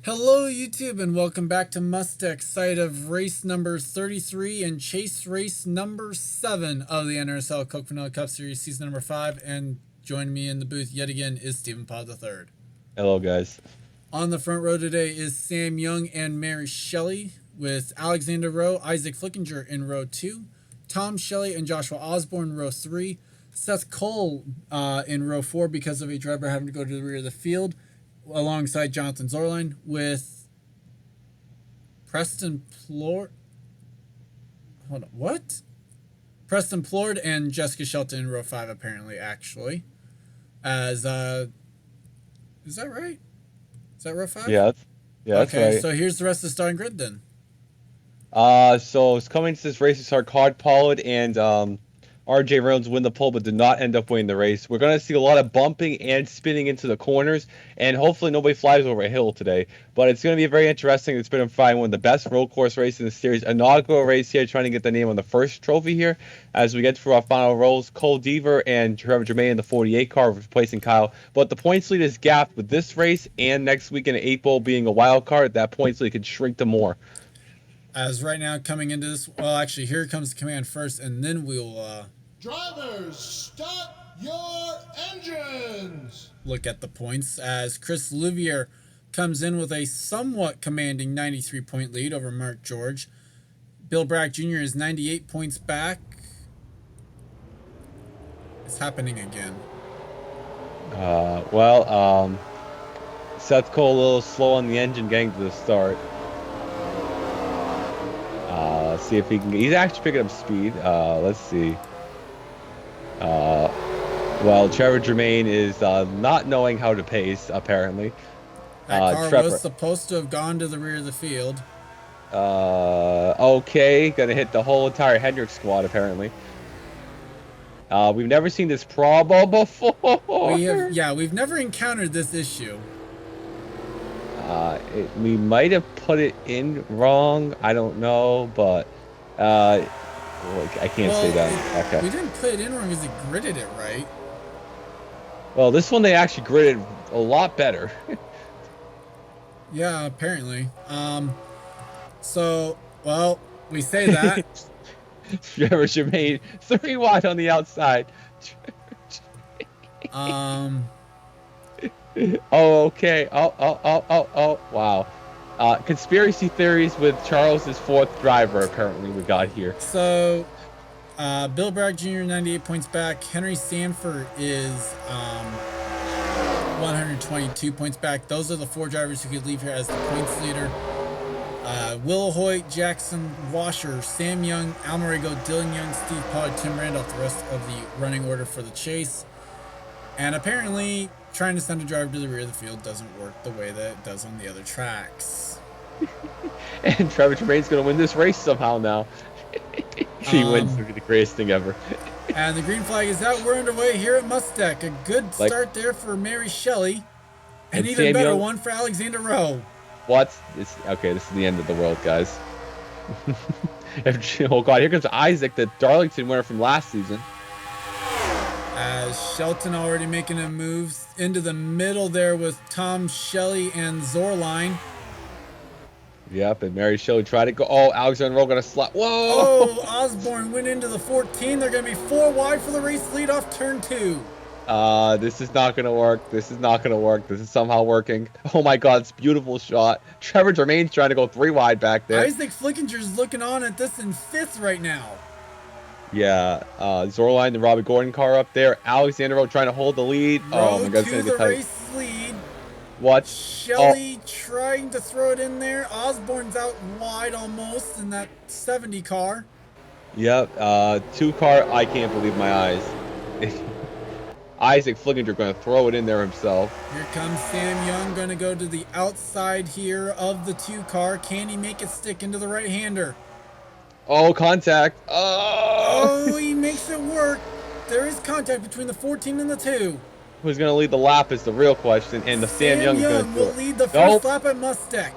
Hello YouTube and welcome back to Mustech, site of race number 33 and chase race number 7 of the NRSL Coke Vanilla Cup Series season number 5, and joining me in the booth yet again is Stephen Pod III. Hello guys. On the front row today is Sam Young and Mary Shelley, with Alexander Rowe, Isaac Flickinger in row 2, Tom Shelley and Joshua Osborne in row 3, Seth Cole in row 4 because of a driver having to go to the rear of the field, alongside Jonathan Zorline, with Preston Plord. Hold on, what? Preston Plord and Jessica Shelton in row 5, apparently, actually. As, is that right? Is that row 5? Yeah, that's okay, right. So here's the rest of the starting grid then. So it's coming to this race is Card Pollard and RJ Reynolds win the pole, but did not end up winning the race. We're gonna see a lot of bumping and spinning into the corners, and hopefully nobody flies over a hill today. But it's gonna be very interesting. It's been flying one of the best road course races in the series. Inaugural race here, trying to get the name on the first trophy here. As we get through our final rolls, Cole Deaver and Trevor Germain in the 48 car replacing Kyle. But the points lead is gapped with this race and next week in the 8 Bowl being a wild card. That points lead could shrink to more. As right now coming into this, well, actually here comes the command first, and then we'll drivers, start your engines! Look at the points as Chris Livier comes in with a somewhat commanding 93-point lead over Mark George. Bill Bragg Jr. is 98 points back. It's happening again. Seth Cole a little slow on the engine getting to the start. See if he can. He's actually picking up speed. Let's see. Well, Trevor Germain is not knowing how to pace, apparently. That car was supposed to have gone to the rear of the field. Okay, gonna hit the whole entire Hendrick squad, apparently. We've never seen this problem before. We've never encountered this issue. We might have put it in wrong. I don't know, but I can't say that. Okay. We didn't put it in wrong because it gridded it right. Well, this one they actually gridded a lot better. Yeah, apparently. So, well, we say that. Trevor Germain 3 wide on the outside. Oh, okay. Oh, wow. Conspiracy theories with Charles's 4th driver, apparently, we got here. So, Bill Bragg Jr., 98 points back. Henry Sanford is 122 points back. Those are the 4 drivers who could leave here as the points leader. Will Hoyt, Jackson Washer, Sam Young, Almarigo, Dylan Young, Steve Pollard, Tim Randolph, the rest of the running order for the chase. And apparently, trying to send a driver to the rear of the field doesn't work the way that it does on the other tracks. And Trevor Germain's going to win this race somehow now. He wins. It'll be the greatest thing ever. And the green flag is out. We're underway here at Mustech. A good start there for Mary Shelley. And even better one for Alexander Rowe. What? Okay, this is the end of the world, guys. Oh, God. Here comes Isaac, the Darlington winner from last season. As Shelton already making a move into the middle there with Tom Shelley and Zorline. Yep, and Mary Shelley tried to go. Oh, Alexander Rowe got a slot. Whoa! Oh, Osborne went into the 14. They're going to be 4 wide for the race lead off turn 2. This is not going to work. This is not going to work. This is somehow working. Oh, my God. It's a beautiful shot. Trevor Germain's trying to go 3 wide back there. Isaac Flickinger's looking on at this in 5th right now. Yeah, Zorline, the Robbie Gordon car up there. Alexander Rowe trying to hold the lead. Oh my God, it's going to get tight. Race lead. What? Shelley trying to throw it in there. Osborne's out wide almost in that 70 car. Yep, 2 car. I can't believe my eyes. Isaac Flickinger going to throw it in there himself. Here comes Sam Young, going to go to the outside here of the 2 car. Can he make it stick into the right-hander? Oh, contact. Oh, he makes it work. There is contact between the 14 and the 2. Who's going to lead the lap is the real question, and the Sam Young will lead the first lap at Mustech.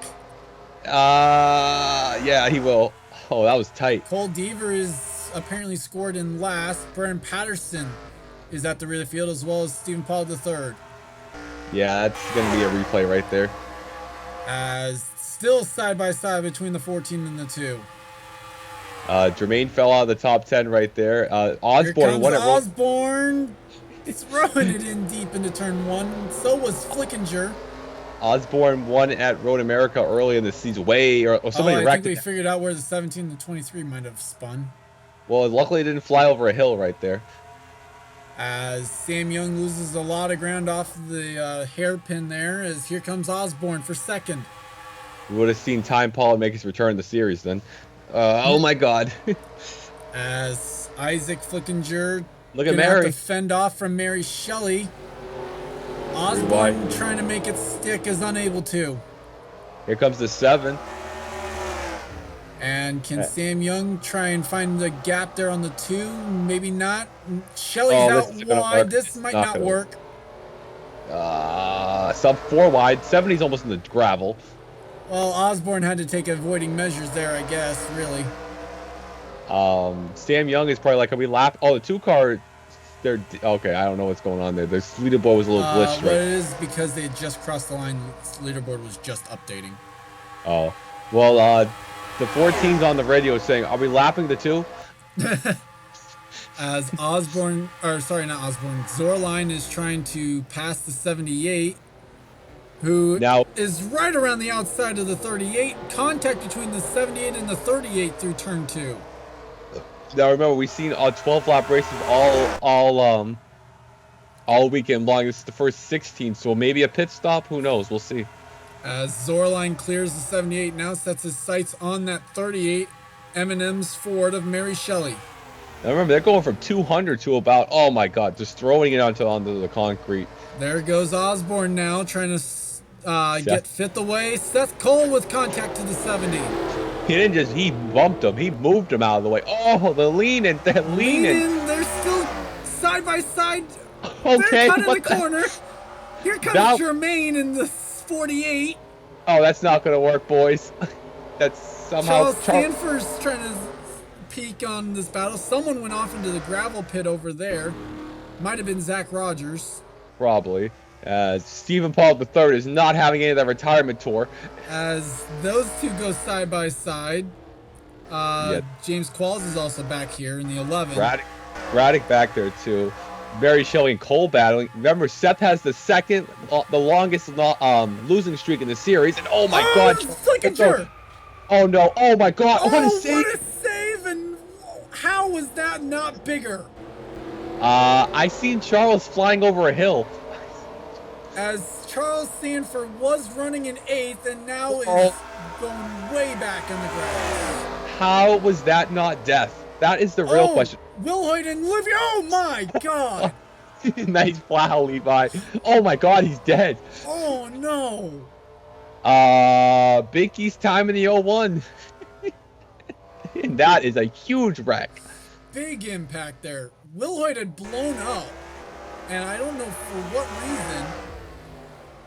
Yeah, he will. Oh, that was tight. Cole Deaver is apparently scored in last. Brennan Patterson is at the rear of the field, as well as Stephen Pollard III. Yeah, that's going to be a replay right there. As still side by side between the 14 and the 2. Jermaine fell out of the top 10 right there. Here Osborne comes won it. Osborne throwing it in deep into turn 1. So was Flickinger. Osborne won at Road America early in the season. Or somebody I wrecked think we it. figured out where the 17 and 23 might have spun. Well, luckily it didn't fly over a hill right there. As Sam Young loses a lot of ground off the hairpin there, as here comes Osborne for second. We would have seen Time Pollard make his return in the series then. Oh my God. As Isaac Flickinger Look at gonna have Mary. to fend off from Mary Shelley. Osborne trying to make it stick is unable to. Here comes the 7. And can Sam Young try and find the gap there on the 2? Maybe not. Shelley's out wide. This might not work. Sub 4 wide. 70's almost in the gravel. Well, Osborne had to take avoiding measures there, I guess, really. Sam Young is probably like, are we lap? Oh, the 2 car, they're okay. I don't know what's going on there. The leaderboard was a little glitched. But it is because they had just crossed the line. The leaderboard was just updating. Oh, well, the 14's on the radio saying, are we lapping the 2? As Osborne, or sorry, not Osborne, Zorline is trying to pass the 78, who now is right around the outside of the 38. Contact between the 78 and the 38 through turn 2. Now remember, we've seen 12-lap races all weekend long. This is the first 16, so maybe a pit stop. Who knows? We'll see. As Zorline clears the 78, now sets his sights on that 38, M&M's Ford of Mary Shelley. Now remember, they're going from 200 to about, oh my God, just throwing it onto the concrete. There goes Osborne now, trying to get fifth away. Seth Cole with contact to the 70. He didn't just, he bumped him. He moved him out of the way. Oh, the leaning. They're still side by side. Okay. They're cutting the corner. Here comes Jermaine in the 48. Oh, that's not going to work, boys. That's somehow... Charles Stanford's trying to peek on this battle. Someone went off into the gravel pit over there. Might have been Zach Rogers. Probably. Stephen Paul III is not having any of that retirement tour. As those two go side by side, James Qualls is also back here in the 11. Braddock back there too. Mary Shelley and Cole battling. Remember, Seth has the longest losing streak in the series. And oh my God! Flickinger! Oh no! Oh my God! Oh, what a save! What a save! And how was that not bigger? I seen Charles flying over a hill. As Charles Sanford was running in 8th and now is going way back in the grass. How was that not death? That is the real question. Will Hoyt and Livy. Oh my God! Nice plow, Levi. Oh my God, he's dead. Oh no. Big East time in the 01. And that is a huge wreck. Big impact there. Will Hoyt had blown up, and I don't know for what reason.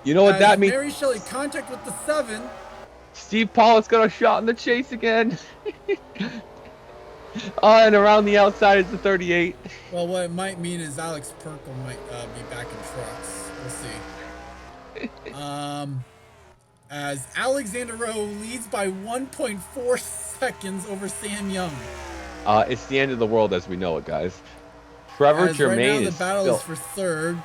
You know what that means? Mary Shelley contact with the 7. Steve Pollock's got a shot in the chase again. And around the outside is the 38. Well, what it might mean is Alex Perkle might be back in trucks. We'll see. As Alexander Rowe leads by 1.4 seconds over Sam Young. It's the end of the world as we know it, guys. Trevor Jermaine right now, the battle is for 3rd.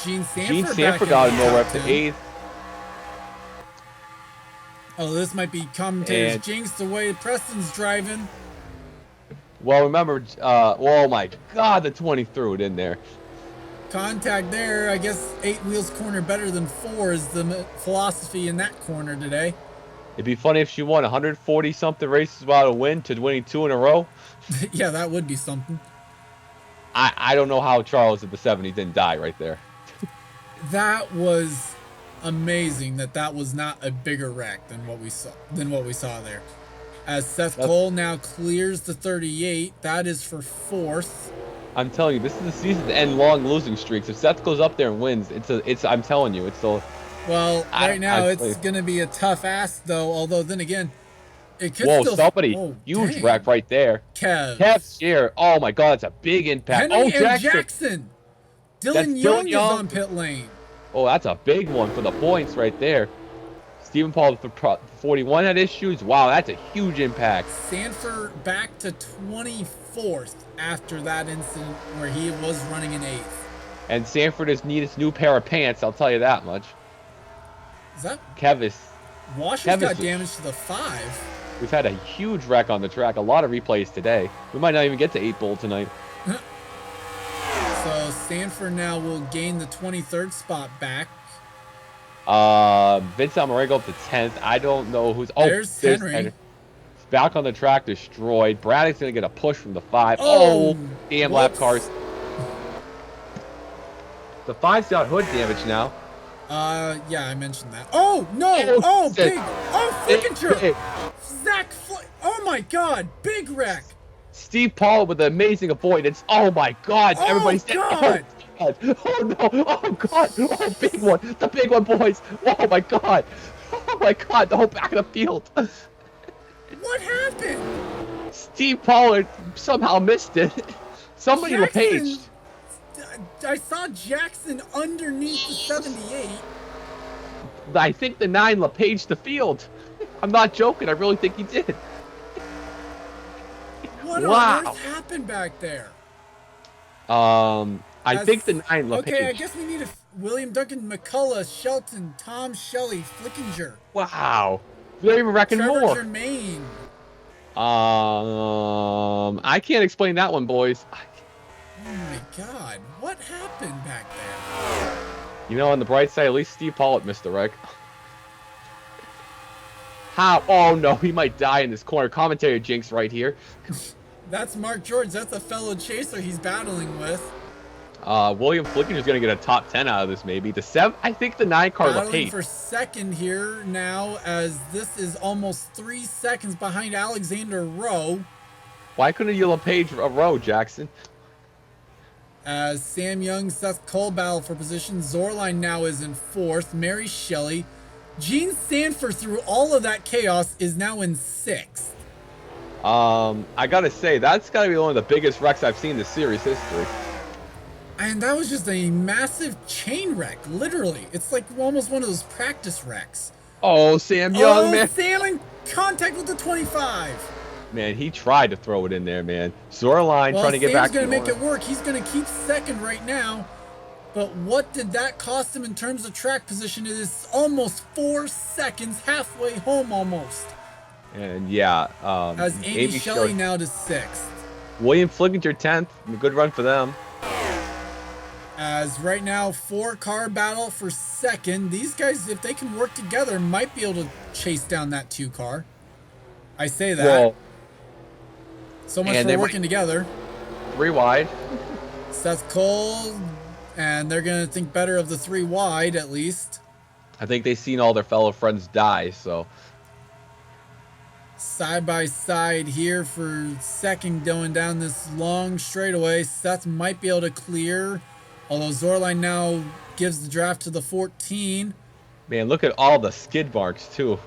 Gene Sanford got him over up to 8th. Oh, this might be commentators jinx the way Preston's driving. Well, remember, oh my God, the 20 threw it in there. Contact there. I guess 8 wheels corner better than 4 is the philosophy in that corner today. It'd be funny if she won 140-something races without a win to winning 2 in a row. Yeah, that would be something. I don't know how Charles at the 70 didn't die right there. That was amazing that was not a bigger wreck than what we saw there. As Seth Cole now clears the 38, that is for 4th. I'm telling you, this is the season to end long losing streaks. If Seth goes up there and wins, I'm telling you, it's a. Well, right now it's gonna be a tough ask though. Although then again, it could Whoa, still. Somebody huge wreck right there. Kev's here. Oh my God, that's a big impact. Henry Jackson. Dylan Young is on pit lane. Oh, that's a big one for the points right there. Stephen Paul for 41 had issues. Wow, that's a huge impact. Sanford back to 24th after that incident where he was running in 8th. And Sanford has needed his new pair of pants, I'll tell you that much. Is that Kevis. Washer's got damage to the 5? We've had a huge wreck on the track. A lot of replays today. We might not even get to 8 Bowl tonight. So Sanford now will gain the 23rd spot back. Vince Almarego up to 10th. I don't know who's... Oh, there's Henry. He's back on the track, destroyed. Braddock's going to get a push from the 5. Oh, damn lap cars. The 5's got hood damage now. Yeah, I mentioned that. Oh, no! Oh, big! Oh, Flickinger! Oh my god, big wreck! Steve Paul with an amazing avoidance. Oh my god, everybody's dead. God. Oh no, oh god, oh big one, the big one, boys. Oh my god, the whole back of the field. What happened? Steve Pollard somehow missed it. Somebody LePage. I saw Jackson underneath the 78. I think the 9 LePage the field. I'm not joking, I really think he did. What on earth happened back there? I think the 9 LePage. Okay, I guess we need William Duncan, McCullough, Shelton, Tom Shelley, Flickinger. Wow. They're even wrecking more. Germain. I can't explain that one, boys. Oh my god, what happened back there? You know, on the bright side, at least Steve Pollitt missed the wreck. How? Oh no, he might die in this corner. Commentary jinx right here. That's Mark George. That's a fellow chaser he's battling with. William Flickinger's gonna get a top 10 out of this, maybe. The 7, I think the 9 car battling for second here now, as this is almost 3 seconds behind Alexander Rowe. Why couldn't you LePage a row, Jackson? As Sam Young, Seth Cole battle for position. Zorline now is in 4th. Mary Shelley. Gene Sanford, through all of that chaos, is now in 6th. I gotta say, that's gotta be one of the biggest wrecks I've seen in the series history. And that was just a massive chain wreck, literally. It's like almost one of those practice wrecks. Oh, Sam Young, man. Sam in contact with the 25. Man, he tried to throw it in there, man. Zorline trying to get back. Sam's going to make it work. He's going to keep second right now. But what did that cost him in terms of track position? It is almost 4 seconds, halfway home almost. And yeah, as Amy Shelley now to 6th. William Flickinger 10th. A good run for them. As right now, 4-car battle for second. These guys, if they can work together, might be able to chase down that 2-car. I say that. Well, so much for working together. 3 wide. Seth Cole, and they're going to think better of the 3 wide at least. I think they've seen all their fellow friends die, so. Side by side here for second going down this long straightaway. Seth might be able to clear, although Zorline now gives the draft to the 14. Man, look at all the skid marks, too.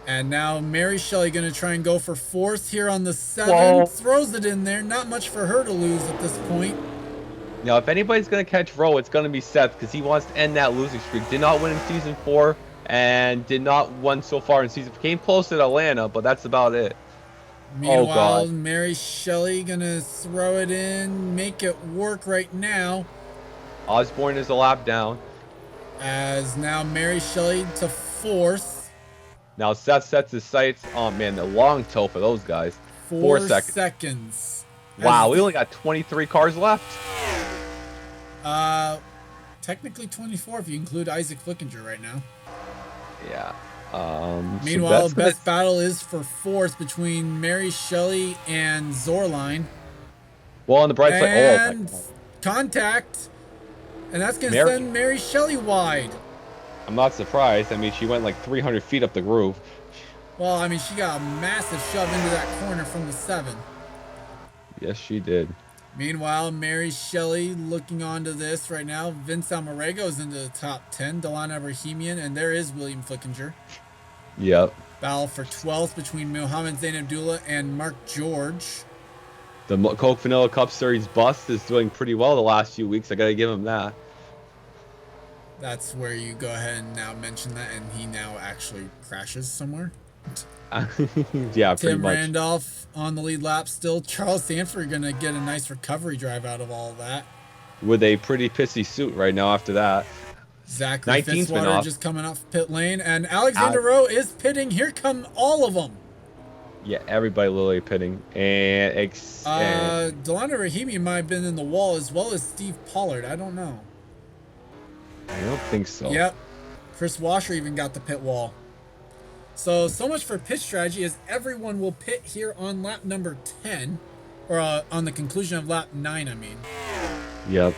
And now Mary Shelley going to try and go for 4th here on the 7. Whoa. Throws it in there. Not much for her to lose at this point. Now, if anybody's going to catch Rowe, it's going to be Seth, because he wants to end that losing streak. Did not win in Season 4, and did not win so far in Season 4. Came close at Atlanta, but that's about it. Meanwhile, Mary Shelley going to throw it in, make it work right now. Osborne is a lap down. As now Mary Shelley to 4th. Now Seth sets his sights. Oh man, the long toe for those guys. 4 seconds. Wow, we only got 23 cars left. Technically 24 if you include Isaac Flickinger right now. Yeah. Meanwhile, so best battle is for 4th between Mary Shelley and Zorline. Well, on the bright side, and contact. And that's going to send Mary Shelley wide. I'm not surprised. I mean, she went like 300 feet up the groove. Well, I mean, she got a massive shove into that corner from the 7. Yes, she did. Meanwhile, Mary Shelley looking onto this right now. Vince Almarego's into the top 10. Delana Bohemian, and there is William Flickinger. Yep. Battle for 12th between Mohammed Zain Abdullah and Mark George. The Coke Vanilla Cup Series bus is doing pretty well the last few weeks. I got to give him that. That's where you go ahead and now mention that, and he now actually crashes somewhere. Yeah, pretty Tim much. Randolph on the lead lap still. Charles Sanford gonna get a nice recovery drive out of all of that. With a pretty pissy suit right now after that. Zachary 19's been Fitzwater off. just coming off pit lane, and Alexander Uh, Rowe is pitting. Here come all of them. Yeah, everybody literally pitting. And Delano Rahimi might have been in the wall as well as Steve Pollard. I don't know. I don't think so. Yep. Chris Washer even got the pit wall. So much for pit strategy, as everyone will pit here on lap number 10. Or on the conclusion of lap 9, I mean. Yep.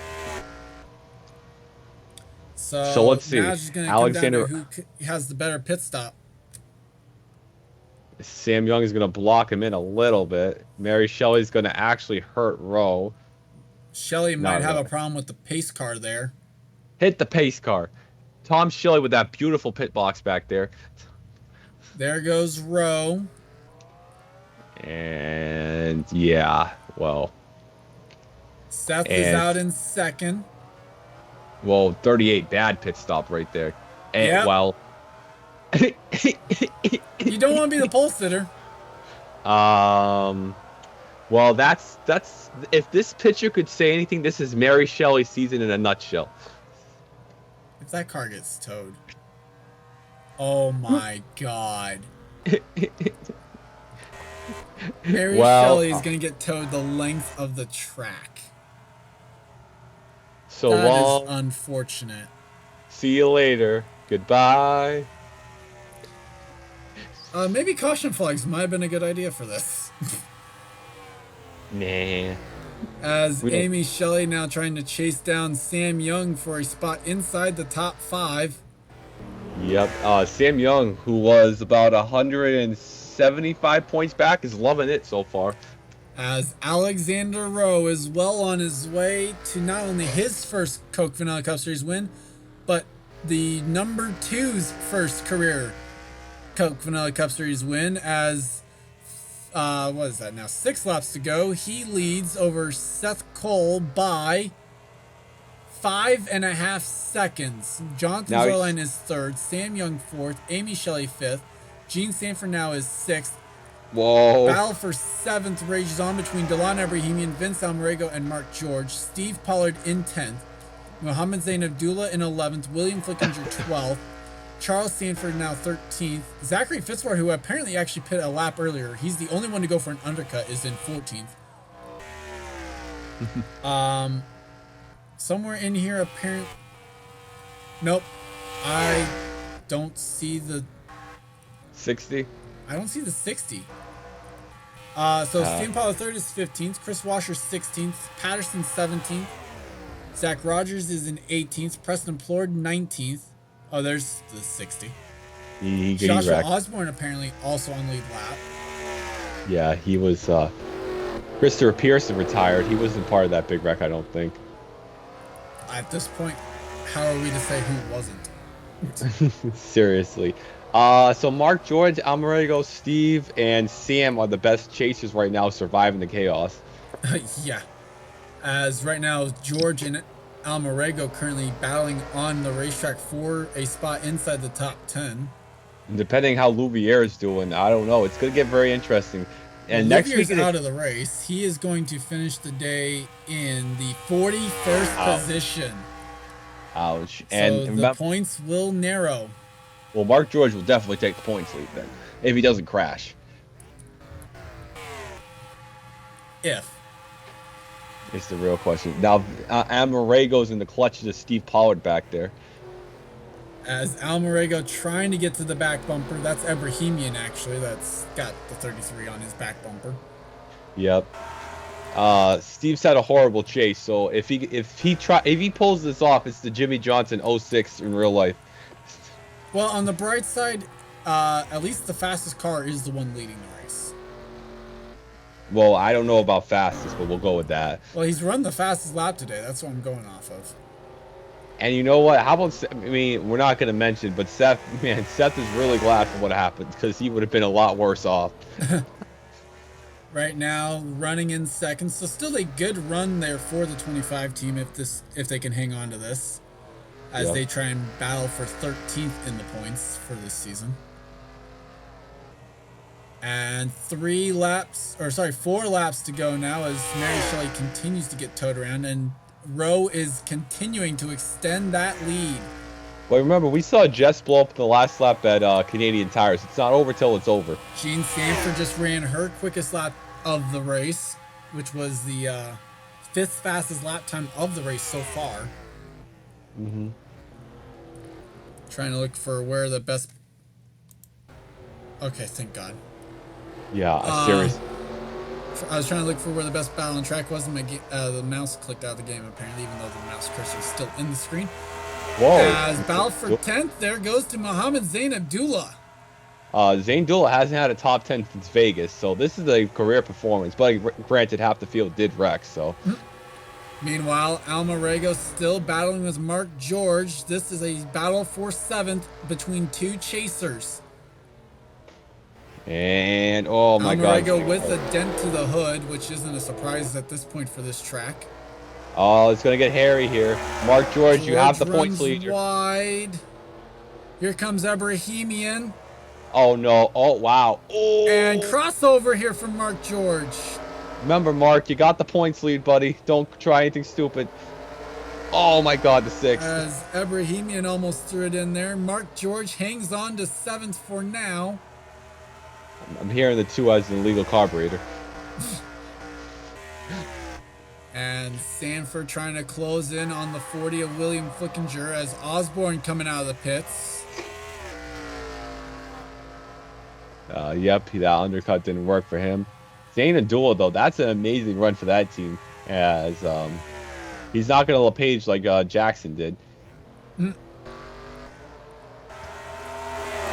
So let's see. Now it's just going to Alexander come down to who has the better pit stop. Sam Young is going to block him in a little bit. Mary Shelley's going to actually hurt Rowe. Shelley might have really. a problem with the pace car there. Hit the pace car. Tom Shelley with that beautiful pit box back there. There goes Rowe. And yeah, well. Seth is out in second. Well, 38 bad pit stop right there. And Yep. well. You don't want to be the pole sitter. Well, that's if this pitcher could say anything, this is Mary Shelley's season in a nutshell. If that car gets towed. Oh my god. Mary Shelley is going to get towed the length of the track. So That long. is unfortunate. See you later. Goodbye. Maybe caution flags might have been a good idea for this. Nah. As We don't- Amy Shelley now trying to chase down Sam Young for a spot inside the top 5. Yep. Sam Young, who was about 175 points back, is loving it so far. As Alexander Rowe is well on his way to not only his first Coke Vanilla Cup Series win, but the number 2's first career Coke Vanilla Cup Series win. As what is that now? 6 laps to go. He leads over Seth Cole by 5.5 seconds. Jonathan Now he's- Zerline is 3rd, Sam Young 4th, Amy Shelley 5th, Gene Sanford now is 6th. Whoa. Battle for 7th rages on between Delon Abrahamian, Vince Almarego, and Mark George. Steve Pollard in 10th. Mohammed Zain Abdullah in 11th. William Flickinger 12th. Charles Sanford now 13th. Zachary Fitzwater, who apparently actually pit a lap earlier, he's the only one to go for an undercut, is in 14th. Somewhere in here, apparently. Nope. I don't see the 60. I don't see the 60. Steve Pollard 3rd is 15th. Chris Washer 16th. Patterson 17th. Zach Rogers is in 18th. Preston Plord 19th. Oh, there's the 60. He Joshua wrecked. Osborne apparently also on lead lap. Yeah, he was. Christopher Pearson retired. He wasn't part of that big wreck, I don't think. At this point, how are we to say who wasn't? Seriously. So Mark George, Almarego, Steve, and Sam are the best chasers right now, surviving the chaos. Yeah. As right now, George and Almarego currently battling on the racetrack for a spot inside the top 10. And depending how Louvier is doing, I don't know. It's gonna get very interesting. And next Olivier's week, out of the race. He is going to finish the day in the 41st position. ouch. So And the remember, points will narrow. well, Mark George will definitely take the points lead then, if he doesn't crash. If. It's the real question. Now, Almarego's in the clutches of Steve Pollard back there. As Almarego trying to get to the back bumper. That's Abrahamian, actually. That's got the 33 on his back bumper. Yep. Steve's had a horrible chase, so if he pulls this off, it's the Jimmy Johnson 06 in real life. Well, on the bright side, at least the fastest car is the one leading the race. Well, I don't know about fastest, but we'll go with that. Well, he's run the fastest lap today. That's what I'm going off of. And you know what? How about, I mean, we're not going to mention, but Seth is really glad for what happened, because he would have been a lot worse off. Right now, running in second. So still a good run there for the 25 team if they can hang on to this. as they try and battle for 13th in the points for this season. And 4 laps to go now as Mary Shelley continues to get towed around, and Rowe is continuing to extend that lead. Well, remember, we saw Jess blow up the last lap at Canadian Tires. It's not over till it's over. Jean Sanford just ran her quickest lap of the race, which was the 5th fastest lap time of the race so far. Mm-hmm. Trying to look for where the best... Okay, thank God. Yeah, serious. I was trying to look for where the best battle on track was, and the mouse clicked out of the game, apparently, even though the mouse cursor is still in the screen. Whoa. As battle for 10th, there goes to Mohammed Zain Abdullah. Zain Abdullah hasn't had a top 10 since Vegas, so this is a career performance. But granted, half the field did wreck, so... Meanwhile, Almarego still battling with Mark George. This is a battle for 7th between 2 chasers. And, oh my God. Almarego with a dent to the hood, which isn't a surprise at this point for this track. Oh, it's going to get hairy here. Mark George, you have the points leader. Wide. Here comes Ebrahimian. Oh, no. Oh, wow. Oh. And crossover here from Mark George. Remember, Mark, you got the points lead, buddy. Don't try anything stupid. Oh, my God, the 6th. As Ebrahimian almost threw it in there. Mark George hangs on to 7th for now. I'm hearing the 2 as an illegal carburetor. And Sanford trying to close in on the 40 of William Flickinger as Osborne coming out of the pits. Yep, that undercut didn't work for him. Zain Abdullah, though, that's an amazing run for that team. As he's not going to LePage like Jackson did. And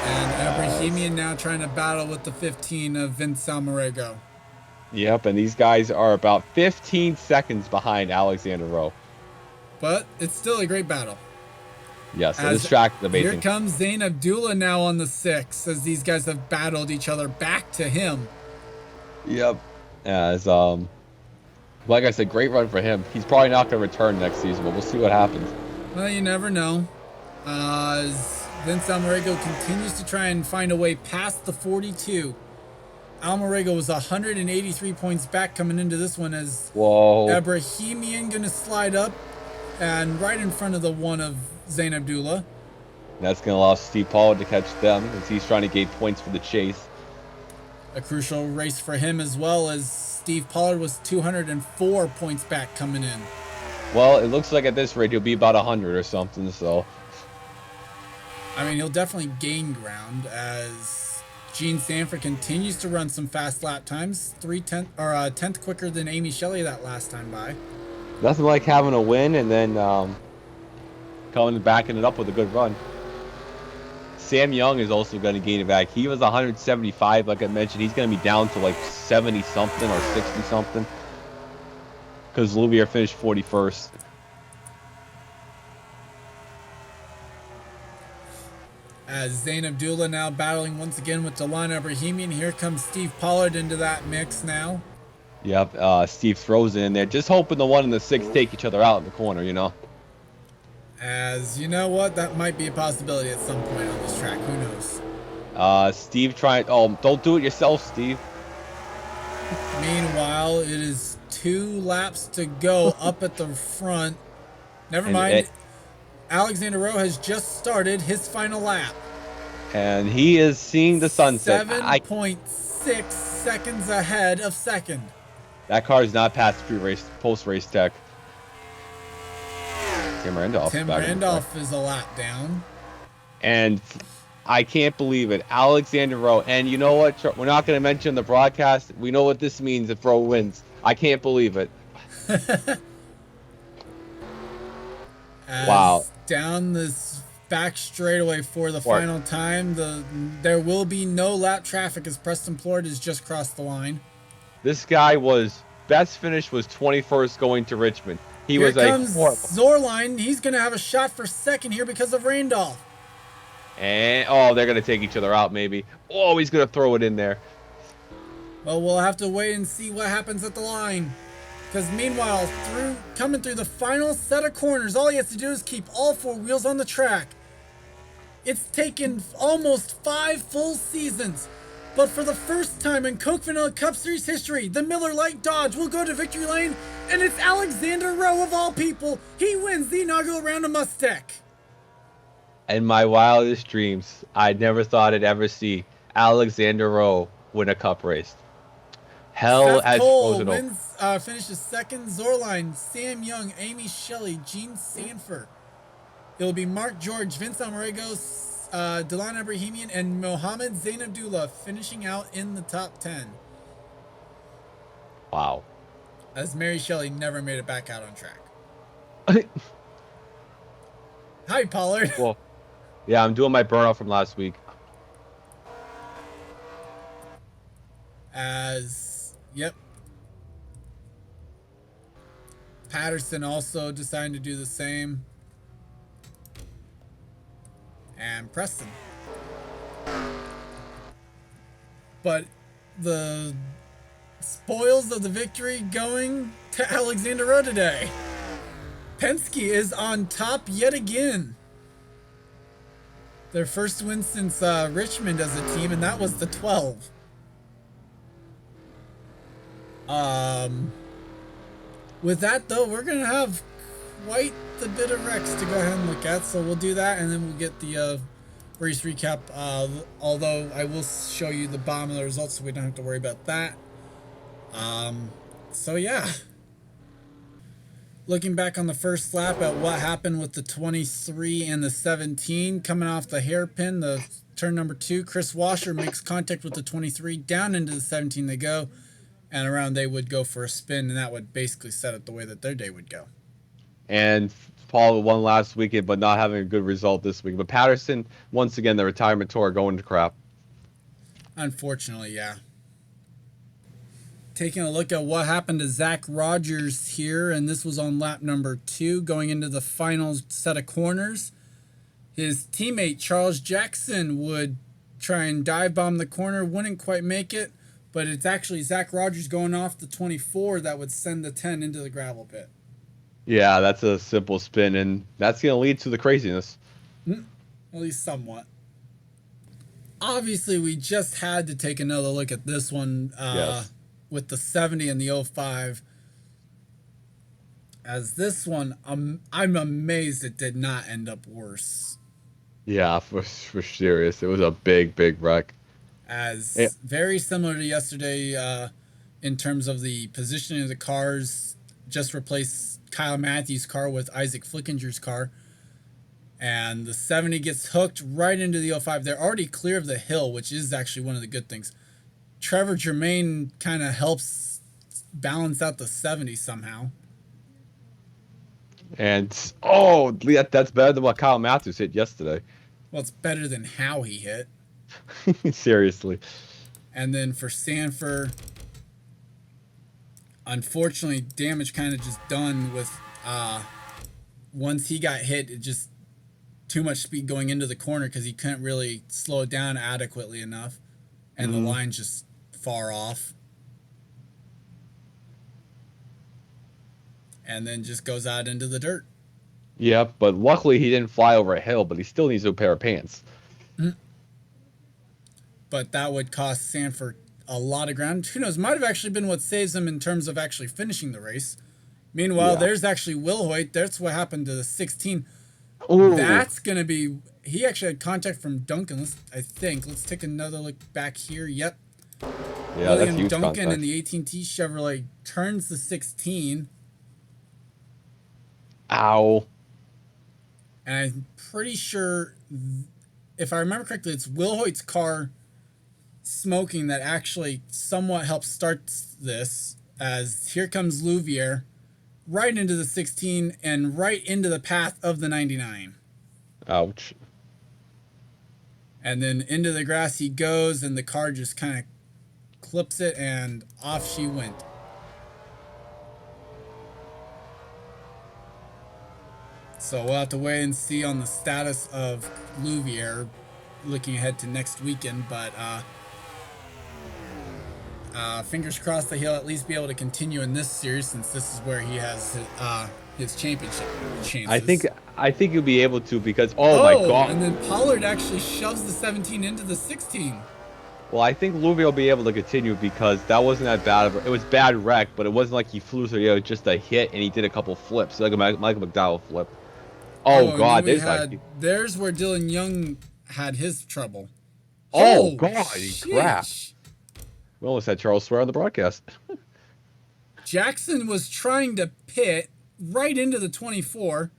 Ebrahimian now trying to battle with the 15 of Vince Almarego. Yep, and these guys are about 15 seconds behind Alexander Rowe. But it's still a great battle. Yes, so this track is amazing. Here comes Zain Abdullah now on the 6 as these guys have battled each other back to him. Yep. As like I said, great run for him. He's probably not going to return next season, but we'll see what happens. Well, you never know. As Vince Almarego continues to try and find a way past the 42. Almarego was 183 points back coming into this one as Ebrahimian going to slide up and right in front of the 1 of Zain Abdullah. That's going to allow Steve Pollard to catch them as he's trying to gain points for the chase. A crucial race for him as well, as Steve Pollard was 204 points back coming in. Well, it looks like at this rate he'll be about 100 or something, so... I mean, he'll definitely gain ground as Gene Sanford continues to run some fast lap times, 10th quicker than Amy Shelley that last time by. Nothing like having a win and then coming and backing it up with a good run. Sam Young is also going to gain it back. He was 175, like I mentioned. He's going to be down to like 70 something or 60 something because Louvier finished 41st. As Zain Abdullah now battling once again with Delon Ebrahimian. Here comes Steve Pollard into that mix now. Yep, Steve throws it in there, just hoping the 1 and the 6 take each other out in the corner, you know. As you know what, that might be a possibility at some point on this track. Who knows? Steve trying. Oh, don't do it yourself, Steve. Meanwhile, it is 2 laps to go up at the front. Never mind. Alexander Rowe has just started his final lap. And he is seeing the sunset. 7.6 seconds ahead of second. That car is not past post-race tech. Tim Randolph is a lap down. And I can't believe it. Alexander Rowe. And you know what? We're not going to mention the broadcast. We know what this means if Rowe wins. I can't believe it. Wow. Down this back straightaway for the final time. There will be no lap traffic as Preston Plord has just crossed the line. This guy best finish was 21st going to Richmond. Here comes Zorline. He's going to have a shot for second here because of Randolph. And, they're going to take each other out maybe. Oh, he's going to throw it in there. Well, we'll have to wait and see what happens at the line. Because meanwhile, coming through the final set of corners, all he has to do is keep all 4 wheels on the track. It's taken almost 5 full seasons, but for the first time in Coke Vanilla Cup Series history, the Miller Lite Dodge will go to victory lane, and it's Alexander Rowe of all people. He wins the inaugural round of Mustech. In my wildest dreams, I never thought I'd ever see Alexander Rowe win a cup race. Hell Seth has Cole frozen over. finishes second. Zorline, Sam Young, Amy Shelley, Gene Sanford. It'll be Mark George, Vince Almarego, Delon Abrahamian, and Mohammed Zain Abdullah finishing out in the top 10. Wow. As Mary Shelley never made it back out on track. Hi, Pollard. Well, yeah, I'm doing my burnout from last week. Yep. Patterson also deciding to do the same. And Preston. But the spoils of the victory going to Alexander Rowe today. Penske is on top yet again. Their first win since Richmond as a team, and that was the 12. With that though, we're gonna have quite the bit of wrecks to go ahead and look at, so we'll do that, and then we'll get the race recap. Although I will show you the bottom of the results, so we don't have to worry about that. So yeah. Looking back on the first lap at what happened with the 23 and the 17, coming off the hairpin, the turn number 2, Chris Washer makes contact with the 23, down into the 17 they go, and around they would go for a spin, and that would basically set up the way that their day would go. And Paul won last weekend, but not having a good result this week. But Patterson, once again, the retirement tour going to crap. Unfortunately, yeah. Taking a look at what happened to Zach Rogers here, and this was on lap number 2, going into the final set of corners. His teammate, Charles Jackson, would try and dive bomb the corner, wouldn't quite make it, but it's actually Zach Rogers going off the 24 that would send the 10 into the gravel pit. Yeah, that's a simple spin, and that's going to lead to the craziness. At least somewhat. Obviously, we just had to take another look at this one. Yes. With the 70 and the 05, as this one, I'm amazed it did not end up worse. Yeah, for serious. It was a big wreck. Very similar to yesterday in terms of the positioning of the cars, just replaced Kyle Matthews' car with Isaac Flickinger's car. And the 70 gets hooked right into the 05. They're already clear of the hill, which is actually one of the good things. Trevor Germain kind of helps balance out the 70 somehow. And, that's better than what Kyle Matthews hit yesterday. Well, it's better than how he hit. Seriously. And then for Sanford, unfortunately, damage kind of just done with, once he got hit, it just too much speed going into the corner because he couldn't really slow it down adequately enough. And the line's just far off. And then just goes out into the dirt. Yeah, but luckily he didn't fly over a hill, but he still needs a pair of pants. But that would cost Sanford a lot of ground. Who knows? Might have actually been what saves him in terms of actually finishing the race. Meanwhile, there's actually Will Hoyt. That's what happened to the 16. Ooh. That's going to be... He actually had contact from Duncan, Let's take another look back here. Yep. Yeah, William that's huge Duncan contact. in the 18T Chevrolet turns the 16. Ow. And I'm pretty sure, if I remember correctly, it's Will Hoyt's car smoking that actually somewhat helps start this, as here comes Louvier right into the 16 and right into the path of the 99. Ouch. And then into the grass he goes, and the car just kind of clips it, and off she went. So we'll have to wait and see on the status of Louvier looking ahead to next weekend. But Fingers crossed that he'll at least be able to continue in this series, since this is where he has his championship chances. I think you'll be able to because my Oh, and God. then Pollard actually shoves the 17 into the 16. Well, I think Louisville will be able to continue because that wasn't that bad of it was bad wreck, but it wasn't like he flew through. It was just a hit and he did a couple flips, like a Michael McDowell flip. Oh And God, then we had, there's where Dylan Young had his trouble. Oh God, crap. Sheesh. We almost had Charles swear on the broadcast. Jackson was trying to pit right into the 24.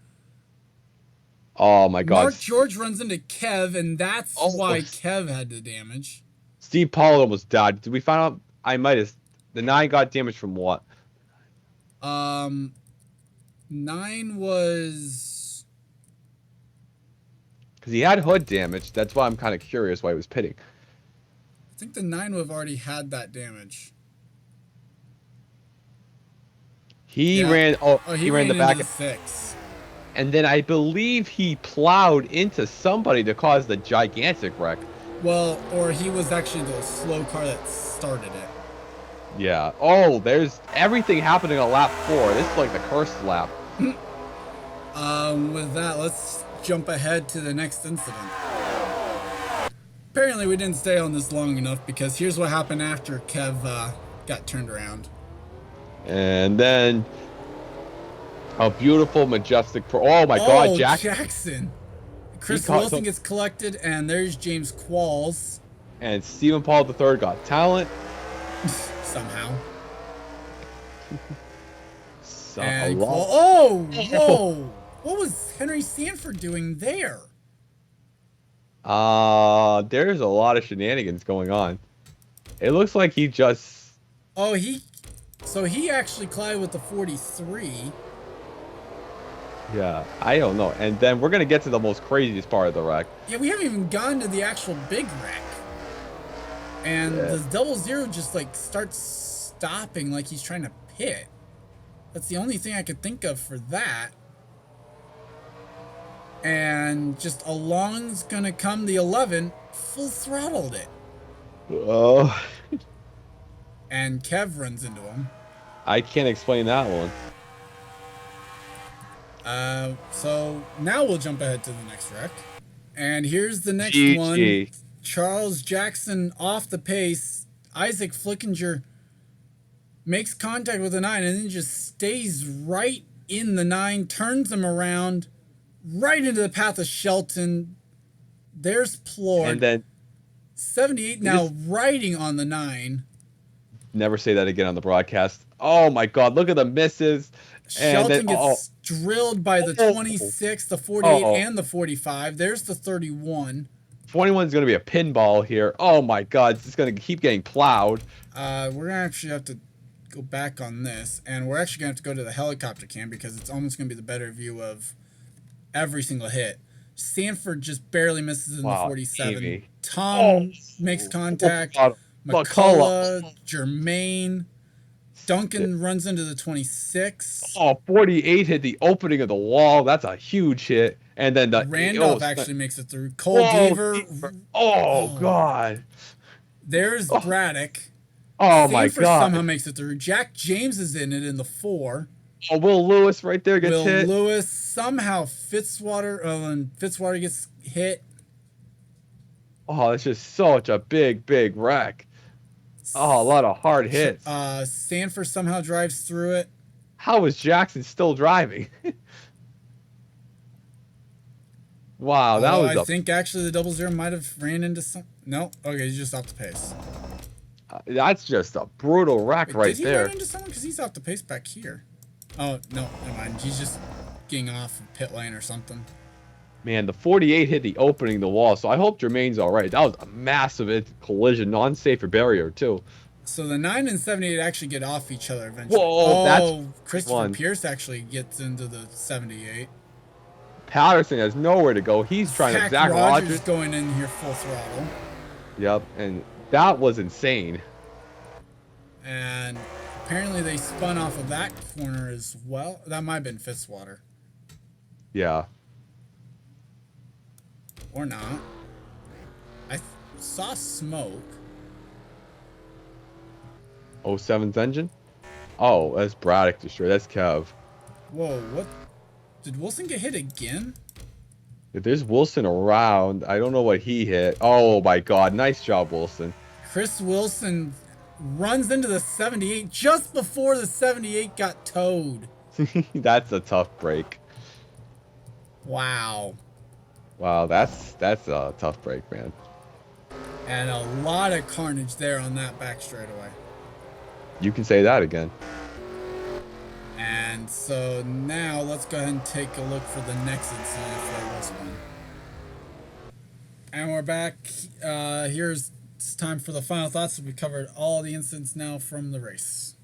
Oh my God. Mark George runs into Kev, and that's why Kev had the damage. Steve Pollard almost died. Did we find out? I might have. The 9 got damaged from what? 9 was... Because he had hood damage. That's why I'm kind of curious why he was pitting. I think the 9 would have already had that damage. He ran. He ran the back. Into the 6. And then I believe he plowed into somebody to cause the gigantic wreck. Well, or he was actually the slow car that started it. Yeah. Oh, there's everything happening on lap 4. This is like the cursed lap. With that, let's jump ahead to the next incident. Apparently we didn't stay on this long enough, because here's what happened after Kev got turned around. And then a beautiful, majestic oh my God, Jackson. Chris Wilson gets collected, and there's James Qualls. And Stephen Paul III got talent. Somehow. And whoa! What was Henry Sanford doing there? There's a lot of shenanigans going on. It looks like he just... So he actually collided with the 43. Yeah, I don't know. And then we're going to get to the most craziest part of the wreck. Yeah, we haven't even gotten to the actual big wreck. And the 00 just like starts stopping like he's trying to pit. That's the only thing I could think of for that. And just along's gonna come the 11, full throttled it. Oh. And Kev runs into him. I can't explain that one. So now we'll jump ahead to the next wreck. And here's the next one. Charles Jackson off the pace. Isaac Flickinger makes contact with the 9 and then just stays right in the 9, turns him around, right into the path of Shelton. There's Plord. And then 78 now riding on the 9. Never say that again on the broadcast. Oh my God, look at the misses. Shelton gets drilled by the 26, the 48, and the 45. There's the 31. 21 is going to be a pinball here. Oh my God, it's going to keep getting plowed. We're going to actually have to go back on this, and we're actually going to have to go to the helicopter cam because it's almost going to be the better view of every single hit. Sanford just barely misses in the 47. Amy. Tom makes contact. McCullough, Jermaine. Duncan runs into the 26. 48 hit the opening of the wall. That's a huge hit. And then the Randolph actually makes it through. Cole Deaver. God. There's Braddock. My God. Somehow makes it through. Jack James is in it in the 4. Will Lewis right there gets hit. Will Lewis, somehow Fitzwater, and Fitzwater gets hit. It's just such a big wreck. A lot of hard hits. Sanford somehow drives through it. How is Jackson still driving? Wow, that was. I think actually the 00 might have ran into some. No, okay, he's just off the pace. That's just a brutal wreck right there. Did he run into someone? Because he's off the pace back here. Oh no, never mind. He's just getting off pit lane or something. Man, the 48 hit the opening of the wall, so I hope Jermaine's all right. That was a massive collision, non-safe for barrier, too. So the 9 and 78 actually get off each other eventually. That's Christopher Pierce actually gets into the 78. Patterson has nowhere to go. He's trying to Zach Rogers going in here full throttle. Yep, and that was insane. And apparently they spun off of that corner as well. That might have been Fitzwater. Yeah. Or not. I saw smoke. 07's engine? Oh, that's Braddock destroyed. That's Kev. Whoa, what? Did Wilson get hit again? If there's Wilson around, I don't know what he hit. Oh my God, nice job, Wilson. Chris Wilson runs into the 78 just before the 78 got towed. That's a tough break. Wow. Wow, that's a tough break, man. And a lot of carnage there on that back straightaway. You can say that again. And so now let's go ahead and take a look for the next incident if there was one. And we're back. It's time for the final thoughts. We covered all the incidents now from the race.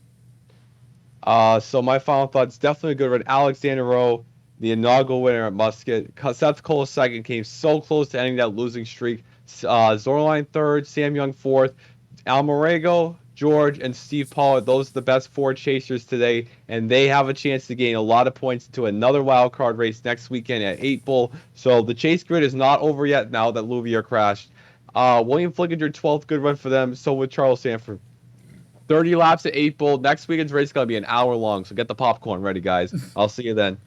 So my final thoughts, definitely a good run. Alexander Rowe, the inaugural winner at Musket. Seth Cole second, came so close to ending that losing streak. Zorline third, Sam Young fourth. Almarego, George, and Steve Pollard, those are the best four chasers today, and they have a chance to gain a lot of points into another wild card race next weekend at 8 Bull. So the chase grid is not over yet now that Louvier crashed. William Flickinger, 12th, good run for them. So with Charles Sanford. 30 laps at 8 Bull. Next weekend's race is going to be an hour long, so get the popcorn ready, guys. I'll see you then.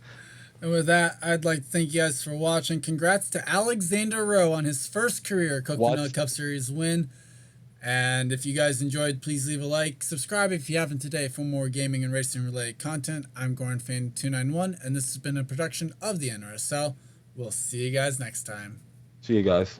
And with that, I'd like to thank you guys for watching. Congrats to Alexander Rowe on his first career Coconut Cup Series win. And if you guys enjoyed, please leave a like. Subscribe if you haven't today for more gaming and racing related content. I'm GornFan291, and this has been a production of the NRSL. We'll see you guys next time. See you guys.